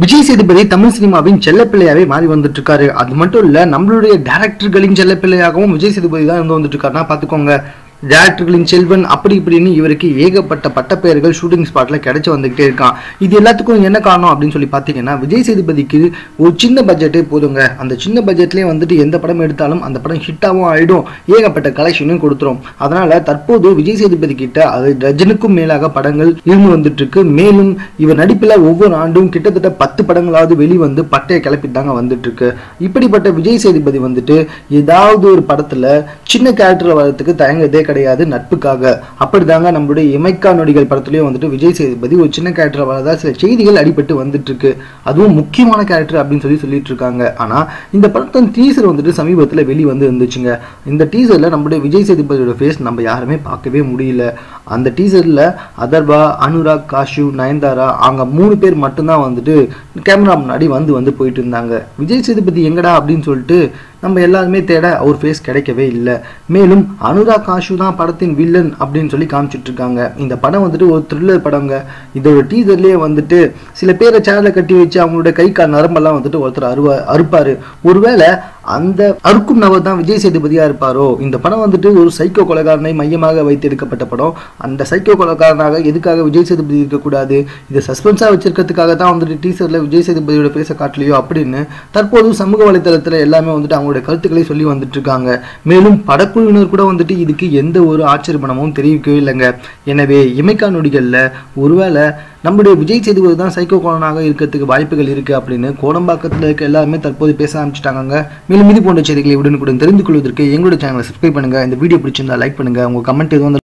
விஜய் சேதுபதி தமிழ் சினிமாவின் செல்லப்பிள்ளையாவே மாறி வந்துட்டு இருக்காரு. அது மட்டும் இல்ல, நம்மளுடைய டைரக்டர்களின் செல்லப்பிள்ளையாகவும் விஜய் சேதுபதி தான் இருந்து வந்துட்டு இருக்காருன்னா பாத்துக்கோங்க. டைரக்டர்களின் செல்வன் அப்படி இப்படின்னு இவருக்கு ஏகப்பட்ட பட்டப்பெயர்கள் ஷூட்டிங் ஸ்பாட்ல கிடைச்சு வந்துகிட்டே இருக்கான். இது எல்லாத்துக்கும் என்ன காரணம் அப்படின்னு சொல்லி பாத்தீங்கன்னா, விஜய் சேதுபதிக்கு ஒரு சின்ன பட்ஜெட்டே போதுங்க. அந்த சின்ன பட்ஜெட்லயே வந்துட்டு எந்த படம் எடுத்தாலும் அந்த படம் ஹிட்டாவும் ஆயிடும், ஏகப்பட்ட கலெக்ஷனும் கொடுத்துரும். அதனால தற்போது விஜய் சேதுபதி கிட்ட அது டஜனுக்கும் மேலாக படங்கள் இருந்து வந்துட்டு இருக்கு. மேலும் இவர் நடிப்புல ஒவ்வொரு ஆண்டும் கிட்டத்தட்ட 10 படங்களாவது வெளிவந்து பட்டையை கிளப்பிட்டாங்க வந்துட்டு இருக்கு. இப்படிப்பட்ட விஜய் சேதுபதி வந்துட்டு ஏதாவது ஒரு படத்துல சின்ன கேரக்டர் வரதுக்கு தயங்கதே கிடையாது, நட்புக்காக. அப்படிதாங்க நம்மளுடைய இமைக்கா நொடிகள் படத்துலயும் வந்துட்டு விஜய் சேதுபதி ஒரு சின்ன கேரக்டர் வரதா சில செய்திகள் அடிபட்டு வந்துட்டு இருக்கு. அதுவும் முக்கியமான கேரக்டர் அப்படின்னு சொல்லிட்டு இருக்காங்க. ஆனா இந்த படத்தின் டீசர் வந்துட்டு சமீபத்துல வெளிவந்து இருந்துச்சுங்க. இந்த டீசர்ல நம்மளுடைய விஜய் சேதுபதியோட ஃபேஸ் நம்ம யாருமே பார்க்கவே முடியல. அந்த டீசர்ல அதர்வா, அனுராக், காஷு, நயன்தாரா அவங்க 3 பேர் மட்டும்தான் வந்துட்டு கேமரா முன்னாடி வந்து போயிட்டு இருந்தாங்க. விஜய் சேதுபதி எங்கடா அப்படின்னு சொல்லிட்டு நம்ம எல்லாருமே தேட அவர் ஃபேஸ் கிடைக்கவே இல்லை. மேலும் அனுராக், காஷு தான் படத்தின் வில்லன் அப்படின்னு சொல்லி காமிச்சிட்டு இருக்காங்க. இந்த படம் வந்துட்டு ஒரு த்ரில்லர் படங்க. இதோட டீசர்லயே வந்துட்டு சில பேரை சேனலை கட்டி வச்சு அவங்களோட கை கால் நரம்பெல்லாம் வந்துட்டு ஒருத்தர் அறுப்பாரு. ஒருவேளை அந்த அறுக்கும் நபர் தான் விஜய் சேதுபதியா இருப்பாரோ? இந்த படம் வந்துட்டு ஒரு சைக்கோ கொலைகாரனை மையமாக வைத்து எடுக்கப்பட்ட படம். அந்த சைக்கோ கொலைகாரனாக எதுக்காக விஜய் சேதுபதி இருக்கக்கூடாது? இதை சஸ்பென்ஸா வச்சிருக்கிறதுக்காக தான் வந்துட்டு டீசர்ல விஜய் சேதுபதியோட பேச காட்டலையோ அப்படின்னு தற்போது சமூக வலைதளத்துல எல்லாமே வந்துட்டு அவங்களுடைய கருத்துக்களை சொல்லி வந்துட்டு இருக்காங்க. மேலும் படக்குழுவினர் கூட வந்துட்டு இதுக்கு எந்த ஒரு ஆட்சேபனமும் தெரிவிக்கவே இல்லைங்க. எனவே இமைக்கா நொடிகள்ல ஒருவேளை நம்முடைய விஜய் சேதுபதி தான் சைக்கோ கோலனாக இருக்கிறதுக்கு வாய்ப்புகள் இருக்கு அப்படின்னு கோடம்பாக்கத்தில் இருக்க எல்லாருமே தற்போது பேச ஆரம்பிச்சிட்டாங்க. மேலும் இது போன்ற செய்திகளை உடனுக்குடன் தெரிந்து கொள்வதற்கு எங்களோட சேனலை சப்ஸ்கிரைப் பண்ணுங்க. இந்த வீடியோ பிடிச்சிருந்தா லைக் பண்ணுங்க. உங்க கமெண்ட் எதுவும்